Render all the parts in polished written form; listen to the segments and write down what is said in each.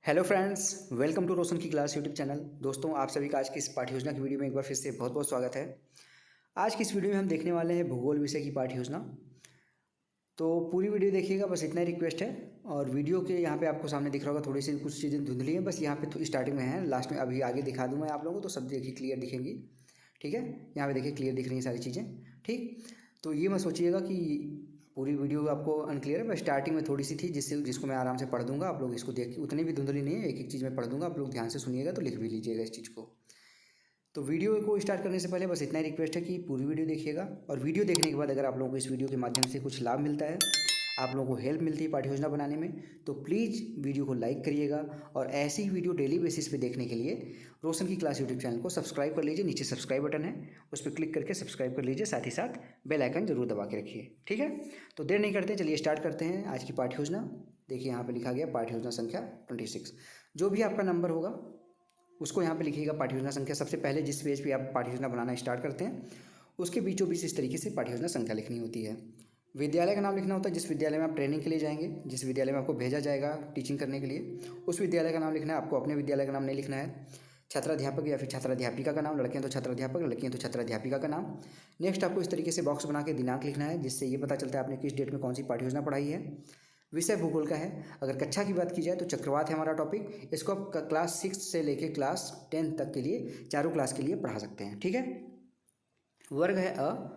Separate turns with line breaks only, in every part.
Hello friends, welcome to रोशन की class YouTube channel. दोस्तों, आप सभी का आज की इस पाठ्य योजना की वीडियो में एक बार फिर से बहुत बहुत स्वागत है। आज की इस वीडियो में हम देखने वाले हैं भूगोल विषय की पाठ्य योजना। तो पूरी वीडियो देखिएगा, बस इतना ही रिक्वेस्ट है। और वीडियो के यहाँ पे आपको सामने दिख रहा होगा, थोड़ी सी कुछ चीज़ें धुंधली हैं, बस यहाँ पे स्टार्टिंग में है, लास्ट में अभी आगे दिखा दूँ मैं आप लोगों को, तो सब देखिए क्लियर दिखेंगी। ठीक है, यहाँ पे देखिए क्लियर दिख रही हैं सारी चीज़ें। ठीक, तो ये मत सोचिएगा कि पूरी वीडियो आपको अनक्लियर है, बस स्टार्टिंग में थोड़ी सी थी जिसको मैं आराम से पढ़ दूंगा। आप लोग इसको देख के, उतनी भी धुंधली नहीं है, एक एक चीज़ मैं पढ़ दूंगा, आप लोग ध्यान से सुनिएगा तो लिख भी लीजिएगा इस चीज़ को। तो वीडियो को स्टार्ट करने से पहले बस इतना ही रिक्वेस्ट है कि पूरी वीडियो देखिएगा। और वीडियो देखने के बाद अगर आप लोगों को इस वीडियो के माध्यम से कुछ लाभ मिलता है, आप लोगों को हेल्प मिलती है पाठ्य योजना बनाने में, तो प्लीज़ वीडियो को लाइक करिएगा। और ऐसी ही वीडियो डेली बेसिस पे देखने के लिए रोशन की क्लास यूट्यूब चैनल को सब्सक्राइब कर लीजिए। नीचे सब्सक्राइब बटन है, उस पर क्लिक करके सब्सक्राइब कर लीजिए, साथ ही साथ बेल आइकन जरूर दबा के रखिए। ठीक है, तो देर नहीं करते, चलिए स्टार्ट करते हैं आज की पाठ्य योजना। देखिए यहाँ पे लिखा गया पाठ्य योजना संख्या 26। जो भी आपका नंबर होगा उसको यहाँ पे लिखिएगा पाठ्य योजना संख्या। सबसे पहले जिस पेज पे आप पाठ्य योजना बनाना स्टार्ट करते हैं उसके बीचों बीच इस तरीके से पाठ्य योजना संख्या लिखनी होती है। विद्यालय का नाम लिखना होता है, जिस विद्यालय में आप ट्रेनिंग के लिए जाएंगे, जिस विद्यालय में आपको भेजा जाएगा टीचिंग करने के लिए, उस विद्यालय का नाम लिखना है। आपको अपने विद्यालय का नाम नहीं लिखना है। छात्राध्यापक या फिर छात्राध्यापिका का नाम, लड़के हैं तो छात्राध्यापक, लड़की हैं तो छात्राध्यापिका का नाम। नेक्स्ट आपको इस तरीके से बॉक्स बना के दिनांक लिखना है, जिससे ये पता चलता है आपने किस डेट में कौन सी पाठ्य योजना पढ़ाई है। विषय भूगोल का है। अगर कक्षा की बात की जाए तो चक्रवात है हमारा टॉपिक। इसको आप क्लास 6 से लेके क्लास 10 तक के लिए, चारों क्लास के लिए पढ़ा सकते हैं। ठीक है, वर्ग है अ।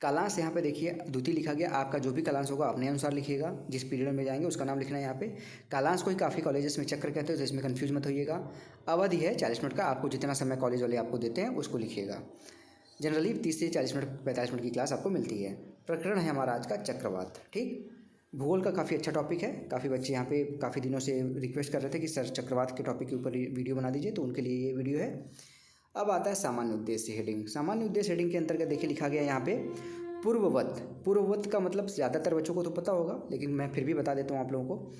कालांश यहाँ पे देखिए द्वितीय लिखा गया। आपका जो भी कालांश होगा अपने अनुसार लिखिएगा, जिस पीरियड में जाएंगे उसका नाम लिखना है यहाँ पे। कालांश को ही काफ़ी कॉलेजेस में चक्र कहते हैं, तो इसमें कंफ्यूज मत होइएगा। अवधि है 40 मिनट का, आपको जितना समय कॉलेज वाले आपको देते हैं उसको लिखिएगा। जनरली 30 से 40 मिनट 45 मिनट की क्लास आपको मिलती है। प्रकरण है हमारा आज का चक्रवात। ठीक, भूगोल का काफ़ी अच्छा टॉपिक है। काफ़ी बच्चे यहाँ पे काफ़ी दिनों से रिक्वेस्ट कर रहे थे कि सर चक्रवात के टॉपिक के ऊपर वीडियो बना दीजिए, तो उनके लिए ये वीडियो है। अब आता है सामान्य उद्देश्य हेडिंग। सामान्य उद्देश्य हेडिंग के अंतर्गत देखिए लिखा गया यहाँ पे पूर्ववत। पूर्ववत का मतलब ज़्यादातर बच्चों को तो पता होगा, लेकिन मैं फिर भी बता देता हूँ आप लोगों को।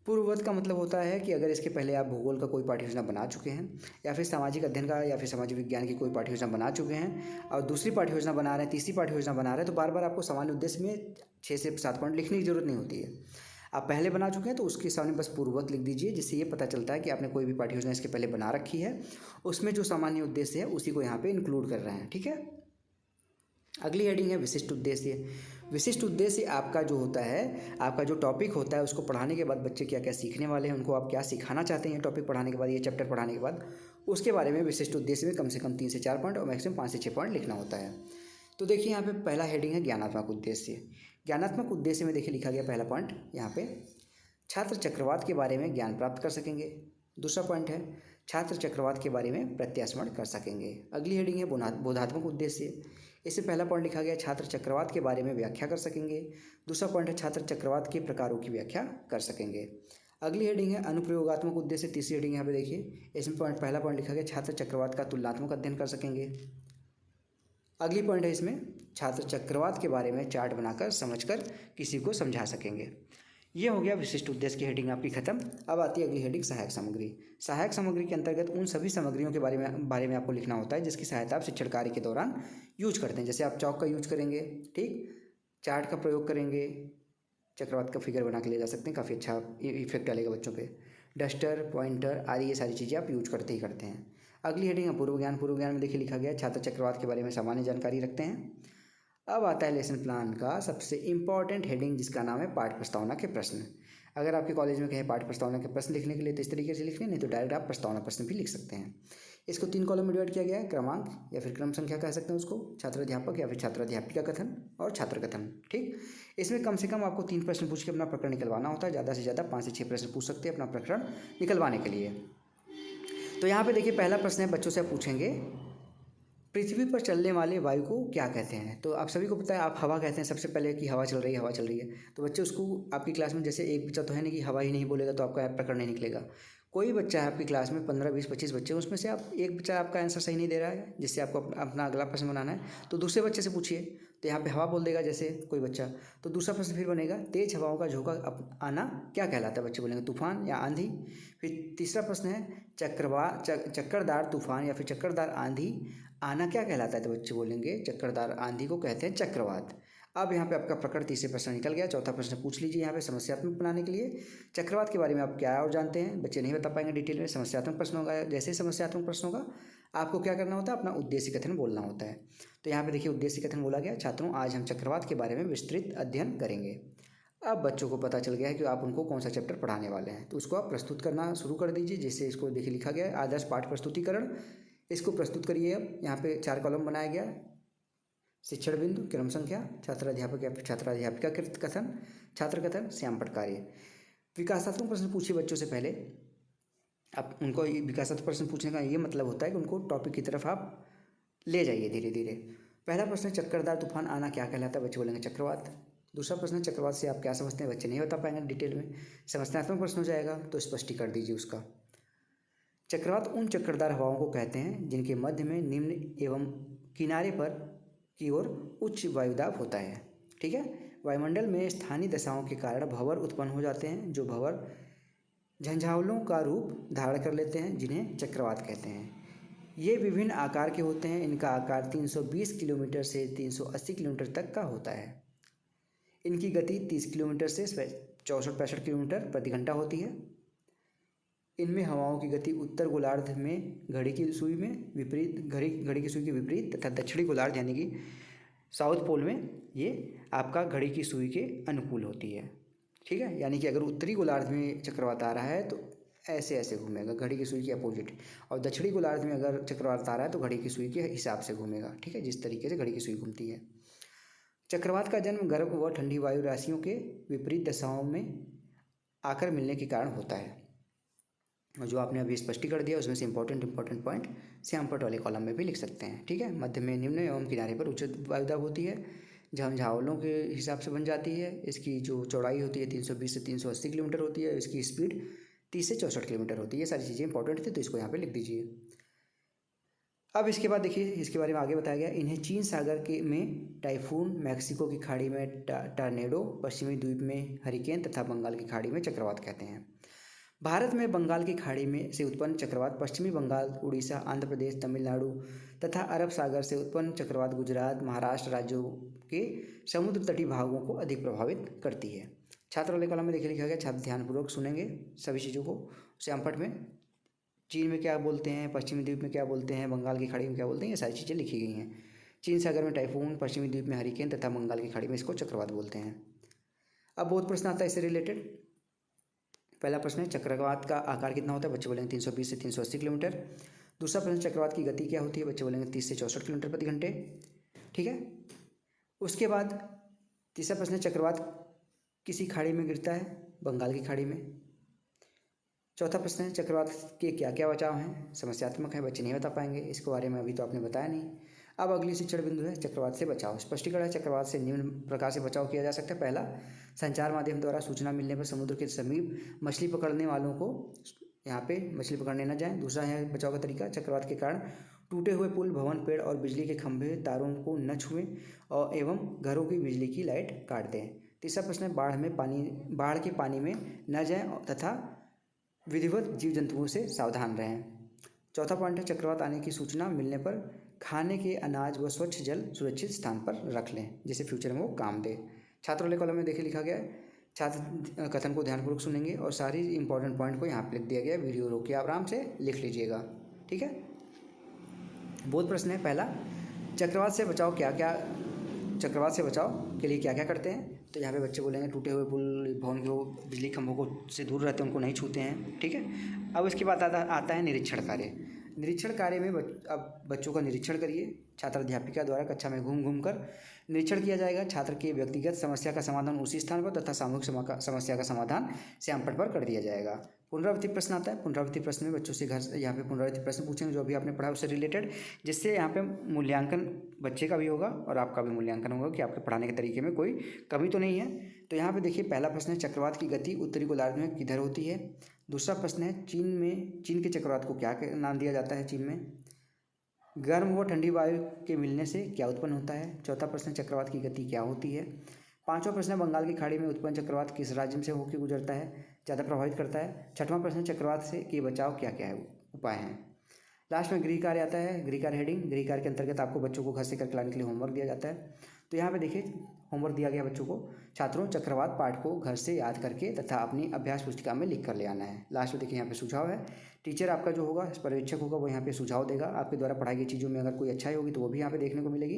पूर्ववत का मतलब होता है कि अगर इसके पहले आप भूगोल का कोई पाठ्य योजना बना चुके हैं, या फिर सामाजिक अध्ययन का या फिर सामाजिक विज्ञान की कोई पाठ्य योजना बना चुके हैं, और दूसरी पाठ्य योजना बना रहे हैं, तीसरी पाठ्य योजना बना रहे हैं, तो बार बार आपको सामान्य उद्देश्य में 6 से 7 पॉइंट लिखने की जरूरत नहीं होती है। आप पहले बना चुके हैं तो उसके सामने बस पूर्ववत लिख दीजिए, जिससे ये पता चलता है कि आपने कोई भी पाठ्य योजना इसके पहले बना रखी है, उसमें जो सामान्य उद्देश्य है उसी को यहाँ पे इंक्लूड कर रहे हैं। ठीक है, अगली हेडिंग है विशिष्ट उद्देश्य। विशिष्ट उद्देश्य आपका जो होता है, आपका जो टॉपिक होता है, उसको पढ़ाने के बाद बच्चे क्या क्या सीखने वाले हैं, उनको आप क्या सिखाना चाहते हैं टॉपिक पढ़ाने के बाद, ये चैप्टर पढ़ाने के बाद, उसके बारे में विशिष्ट उद्देश्य में कम से कम 3 से 4 पॉइंट और मैक्सिमम 5 से 6 पॉइंट लिखना होता है। तो देखिए यहाँ पे पहला हेडिंग है ज्ञानात्मक उद्देश्य। ज्ञानात्मक उद्देश्य में देखिए लिखा गया पहला पॉइंट यहाँ पे, छात्र चक्रवात के बारे में ज्ञान प्राप्त कर सकेंगे। दूसरा पॉइंट है छात्र चक्रवात के बारे में प्रत्यास्मरण कर सकेंगे। अगली हेडिंग है बोधात्मक उद्देश्य। इससे पहला पॉइंट लिखा गया छात्र चक्रवात के बारे में व्याख्या कर सकेंगे। दूसरा पॉइंट है छात्र चक्रवात के प्रकारों की व्याख्या कर सकेंगे। अगली हेडिंग है अनुप्रयोगात्मक उद्देश्य। तीसरी हेडिंग यहाँ पे देखिए, इसमें पहला पॉइंट लिखा गया छात्र चक्रवात का तुलनात्मक अध्ययन कर सकेंगे। अगली पॉइंट है इसमें छात्र चक्रवात के बारे में चार्ट बनाकर समझकर किसी को समझा सकेंगे। ये हो गया विशिष्ट उद्देश्य की हेडिंग आपकी खत्म। अब आती है अगली हेडिंग सहायक सामग्री। सहायक सामग्री के अंतर्गत उन सभी सामग्रियों के बारे में आपको लिखना होता है जिसकी सहायता आप शिक्षण कार्य के दौरान यूज करते हैं। जैसे आप चौक का यूज करेंगे, ठीक, चार्ट का प्रयोग करेंगे, चक्रवात का फिगर बना के ले जा सकते हैं, काफ़ी अच्छा इफेक्ट डालेगा बच्चों पे। डस्टर, पॉइंटर आदि ये सारी चीज़ें आप यूज करते ही करते हैं। अगली हेडिंग है पूर्व ज्ञान। पूर्व ज्ञान में देखिए लिखा गया छात्र चक्रवात के बारे में सामान्य जानकारी रखते हैं। अब आता है लेसन प्लान का सबसे इम्पॉर्टेंट हेडिंग, जिसका नाम है पाठ प्रस्तावना के प्रश्न। अगर आपके कॉलेज में कहें पाठ प्रस्तावना के प्रश्न लिखने के लिए तो इस तरीके से लिखने, नहीं तो डायरेक्ट आप प्रस्तावना प्रश्न भी लिख सकते हैं। इसको 3 कॉलम में डिवाइड किया गया है, क्रमांक या फिर क्रम संख्या कह सकते हैं उसको, छात्राध्यापक या फिर छात्राध्यापिका कथन और छात्र कथन। ठीक, इसमें कम से कम आपको 3 प्रश्न पूछ के अपना प्रकरण निकलवाना होता है। ज़्यादा से ज़्यादा 5 से 6 प्रश्न पूछ सकते हैं अपना प्रकरण निकलवाने के लिए। तो यहाँ पे देखिए पहला प्रश्न है, बच्चों से आप पूछेंगे पृथ्वी पर चलने वाले वायु को क्या कहते हैं। तो आप सभी को पता है, आप हवा कहते हैं सबसे पहले कि हवा चल रही है, हवा चल रही है। तो बच्चे उसको आपकी क्लास में जैसे एक बच्चा तो है नहीं कि हवा ही नहीं बोलेगा तो आपका प्रकरण नहीं निकलेगा। कोई बच्चा है आपकी क्लास में 15, 20, 25 बच्चे, उसमें से आप एक बच्चा आपका आंसर सही नहीं दे रहा है, जिससे आपको अपना अगला प्रश्न बनाना है, तो दूसरे बच्चे से पूछिए। तो यहाँ पे हवा बोल देगा जैसे कोई बच्चा, तो दूसरा प्रश्न फिर बनेगा तेज हवाओं का झोंका आना क्या कहलाता है। बच्चे बोलेंगे तूफान या आंधी। फिर तीसरा प्रश्न है चक्करदार तूफान या फिर चक्करदार आंधी आना क्या कहलाता है। तो बच्चे बोलेंगे चक्करदार आंधी को कहते हैं चक्रवात। अब यहाँ पे आपका प्रकरण तीसरे प्रश्न निकल गया। चौथा प्रश्न पूछ लीजिए यहाँ पे समस्यात्मक बनाने के लिए। चक्रवात के बारे में आप क्या और जानते हैं, बच्चे नहीं बता पाएंगे डिटेल में। समस्यात्मक प्रश्न होगा, जैसे ही समस्यात्मक प्रश्न होगा आपको क्या करना होता है, अपना उद्देश्य कथन बोलना होता है। तो यहाँ पे देखिए उद्देश्य कथन बोला गया, छात्रों आज हम चक्रवात के बारे में विस्तृत अध्ययन करेंगे। अब बच्चों को पता चल गया है कि आप उनको कौन सा चैप्टर पढ़ाने वाले हैं, तो उसको आप प्रस्तुत करना शुरू कर दीजिए। जैसे इसको देखिए लिखा गया है आदर्श पाठ प्रस्तुतिकरण, इसको प्रस्तुत करिए। अब यहाँ पे 4 कॉलम बनाया गया है। शिक्षण बिंदु, क्रम संख्या, छात्राध्यापक या छात्राध्यापिका कथन, छात्र कथन, श्यामपट कार्य। विकासात्मक प्रश्न पूछिए बच्चों से पहले। अब उनको विकासात्मक प्रश्न पूछने का ये मतलब होता है कि उनको टॉपिक की तरफ आप ले जाइए धीरे धीरे। पहला प्रश्न, चक्करदार तूफान आना क्या कहलाता है, बच्चे बोलेंगे चक्रवात। दूसरा प्रश्न, चक्रवात से आप क्या समझते हैं, बच्चे नहीं बता पाएंगे डिटेल में। समस्यात्मक प्रश्न हो जाएगा तो स्पष्टीकरण कर दीजिए उसका। चक्रवात उन चक्करदार हवाओं को कहते हैं जिनके मध्य में निम्न एवं किनारे पर की ओर उच्च वायुदाब होता है। ठीक है, वायुमंडल में स्थानीय दशाओं के कारण भंवर उत्पन्न हो जाते हैं, जो भंवर झंझावलों का रूप धारण कर लेते हैं, जिन्हें चक्रवात कहते हैं। ये विभिन्न आकार के होते हैं। इनका आकार 320 किलोमीटर से 380 किलोमीटर तक का होता है। इनकी गति 30 किलोमीटर से 64-65 किलोमीटर प्रति घंटा होती है। इनमें हवाओं की गति उत्तर गोलार्ध में घड़ी की सुई में विपरीत, घड़ी की सुई के विपरीत, तथा दक्षिणी गोलार्ध यानी कि साउथ पोल में ये आपका घड़ी की सुई के अनुकूल होती है। ठीक है, यानी कि अगर उत्तरी गोलार्ध में चक्रवात आ रहा है तो ऐसे ऐसे घूमेगा, घड़ी की सुई के अपोजिट। और दक्षिणी गोलार्ध में अगर चक्रवात आ रहा है तो घड़ी की सुई के हिसाब से घूमेगा। ठीक है, जिस तरीके से घड़ी की सुई घूमती है। चक्रवात का जन्म गर्म व ठंडी वायु राशियों के विपरीत दशाओं में आकर मिलने के कारण होता है। और जो आपने अभी स्पष्टीकरण दिया उसमें से इंपॉर्टेंट पॉइंट श्यामपट वाले कॉलम में भी लिख सकते हैं। ठीक है, मध्य में निम्न एवं किनारे पर उच्च वायुदाब होती है, झंझावलों के हिसाब से बन जाती है। इसकी जो चौड़ाई होती है 320 से 380 किलोमीटर होती है। इसकी स्पीड 30 से 64 किलोमीटर होती है। ये सारी चीज़ें इंपॉर्टेंट थी तो इसको यहाँ पे लिख दीजिए। अब इसके बाद देखिए इसके बारे में आगे बताया गया। इन्हें चीन सागर के में टाइफून, मैक्सिको की खाड़ी में टॉर्नेडो, पश्चिमी द्वीप में हरिकेन तथा बंगाल की खाड़ी में चक्रवात कहते हैं। भारत में बंगाल की खाड़ी में से उत्पन्न चक्रवात पश्चिमी बंगाल, उड़ीसा, आंध्र प्रदेश, तमिलनाडु तथा अरब सागर से उत्पन्न चक्रवात गुजरात, महाराष्ट्र राज्यों के समुद्र तटीय भागों को अधिक प्रभावित करती है। छात्र वाले कॉलम में देखिए लिखा गया, छात्र ध्यानपूर्वक सुनेंगे सभी चीज़ों को। श्यामपट में चीन में क्या बोलते हैं, पश्चिमी द्वीप में क्या बोलते हैं, बंगाल की खाड़ी में क्या बोलते हैं, ये सारी चीज़ें लिखी गई हैं। चीन सागर में टाइफून, पश्चिमी द्वीप में हरिकेन तथा बंगाल की खाड़ी में इसको चक्रवात बोलते हैं। अब बहुत प्रश्न आता है इससे रिलेटेड। पहला प्रश्न है, चक्रवात का आकार कितना होता है, बच्चे बोलेंगे 320 से 380 किलोमीटर। दूसरा प्रश्न, चक्रवात की गति क्या होती है, बच्चे बोलेंगे 30 से 64 किलोमीटर प्रति घंटे। ठीक है, उसके बाद तीसरा प्रश्न, चक्रवात किसी खाड़ी में गिरता है, बंगाल की खाड़ी में। चौथा प्रश्न है, चक्रवात के क्या क्या बचाव हैं, समस्यात्मक है, बच्चे नहीं बता पाएंगे, इसके बारे में अभी तो आपने बताया नहीं। अब अगली शिक्षण बिंदु है, चक्रवात से बचाव। स्पष्टीकरण है, चक्रवात से निम्न प्रकार से बचाव किया जा सकता है। पहला, संचार माध्यम द्वारा सूचना मिलने पर समुद्र के समीप मछली पकड़ने वालों को यहाँ पे मछली पकड़ने न जाएं। दूसरा है बचाव का तरीका, चक्रवात के कारण टूटे हुए पुल, भवन, पेड़ और बिजली के खंभे तारों को न छुएं और एवं घरों की बिजली की लाइट काट दें। तीसरा प्रश्न है, बाढ़ के पानी में न जाएं तथा विधिवत जीव जंतुओं से सावधान रहें। चौथा पॉइंट है, चक्रवात आने की सूचना मिलने पर खाने के अनाज व स्वच्छ जल सुरक्षित स्थान पर रख लें, जिससे फ्यूचर में वो काम दे। छात्र वाले कॉलम में देखिए लिखा गया है, छात्र कथन को ध्यानपूर्वक सुनेंगे और सारी इंपॉर्टेंट पॉइंट को यहाँ पर लिख दिया गया है। वीडियो रोक के आराम से लिख लीजिएगा। ठीक है, बहुत प्रश्न है। पहला, चक्रवात से बचाव चक्रवात से बचाव के लिए क्या क्या करते हैं, तो यहाँ पे बच्चे बोलेंगे टूटे हुए पुल, भवन को, बिजली खंभों को से दूर रहते हैं, उनको नहीं छूते हैं। ठीक है, अब इसके बाद आता है निरीक्षण कार्य। निरीक्षण कार्य में अब बच्चों का निरीक्षण करिए। छात्राध्यापिका द्वारा कक्षा में घूम घूम कर निरीक्षण किया जाएगा। छात्र की व्यक्तिगत समस्या का समाधान उसी स्थान पर तथा सामूहिक समस्या का समाधान श्यामपट पर कर दिया जाएगा। पुनरावृत्ति प्रश्न आता है। पुनरावृत्ति प्रश्न में बच्चों से यहाँ पे पुनरावृत्ति प्रश्न पूछेंगे जो अभी आपने पढ़ा उससे रिलेटेड, जिससे यहाँ पे मूल्यांकन बच्चे का भी होगा और आपका भी मूल्यांकन होगा कि आपके पढ़ाने के तरीके में कोई कमी तो नहीं है। तो यहाँ पे देखिए पहला प्रश्न है, चक्रवात की गति उत्तरी गोलार्ध में किधर होती है। दूसरा प्रश्न है, चीन के चक्रवात को क्या नाम दिया जाता है। चीन में गर्म व ठंडी वायु के मिलने से क्या उत्पन्न होता है। चौथा प्रश्न, चक्रवात की गति क्या होती है। पांचवा प्रश्न, बंगाल की खाड़ी में उत्पन्न चक्रवात किस राज्य से होकर गुजरता है, ज़्यादा प्रभावित करता है। छठवां प्रश्न, चक्रवात से के बचाव क्या क्या है उपाय हैं। लास्ट में गृह कार्य आता है। गृह कार्य हेडिंग, गृह कार्य के अंतर्गत आपको बच्चों को घर से करके लाने के लिए होमवर्क दिया जाता है। तो यहाँ पे देखिए होमवर्क दिया गया बच्चों को, छात्रों चक्रवात पाठ को घर से याद करके तथा अपनी अभ्यास पुस्तिका में लिख कर ले आना है। लास्ट में देखिए यहाँ पे सुझाव है, टीचर आपका जो होगा पर्यवेक्षक होगा वो यहाँ पे सुझाव देगा, आपके द्वारा पढ़ाई गई चीज़ों में अगर कोई अच्छाई होगी तो वो भी यहाँ पे देखने को मिलेगी,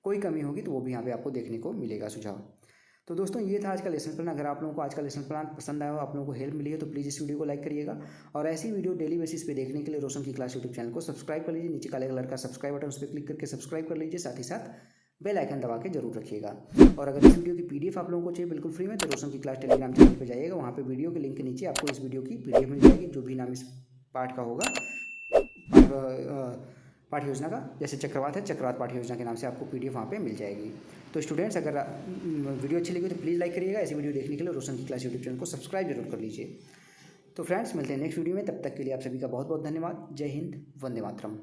कोई कमी होगी तो वो भी यहाँ पे आपको देखने को मिलेगा सुझाव। तो दोस्तों ये था आज का लेसन प्लान। अगर आप लोगों को आज का लेसन प्लान पसंद आया हो, आप लोगों को हेल्प मिली है, तो प्लीज़ इस वीडियो को लाइक करिएगा और ऐसी वीडियो डेली बेसिस पे देखने के लिए रोशन की क्लास यूट्यूब चैनल को सब्सक्राइब कर लीजिए। नीचे काले कलर का सब्सक्राइब बटन, उस पर क्लिक करके सब्सक्राइब कर लीजिए, साथ ही साथ बेल आइकन दबा के जरूर रखिएगा। और अगर इस वीडियो की पीडीएफ आप लोगों को चाहिए बिल्कुल फ्री में, तो रोशन की क्लास टेलीग्राम चैनल पर जाइएगा, वहाँ पे वीडियो के लिंक के नीचे आपको इस वीडियो की पीडीएफ मिल जाएगी, जो भी नाम इस पाठ का होगा, पाठ योजना का, जैसे चक्रवात है, चक्रवात पाठ योजना के नाम से आपको पीडीएफ वहाँ पे मिल जाएगी। तो स्टूडेंट्स, अगर वीडियो अच्छी लगी तो प्लीज़ लाइक करिएगा। ऐसी वीडियो देखने के लिए रोशन की क्लास यूट्यूब चैनल को सब्सक्राइब जरूर कर लीजिए। तो फ्रेंड्स, मिलते हैं नेक्स्ट वीडियो में, तब तक के लिए आप सभी का बहुत बहुत धन्यवाद। जय हिंद, वंदे मातरम।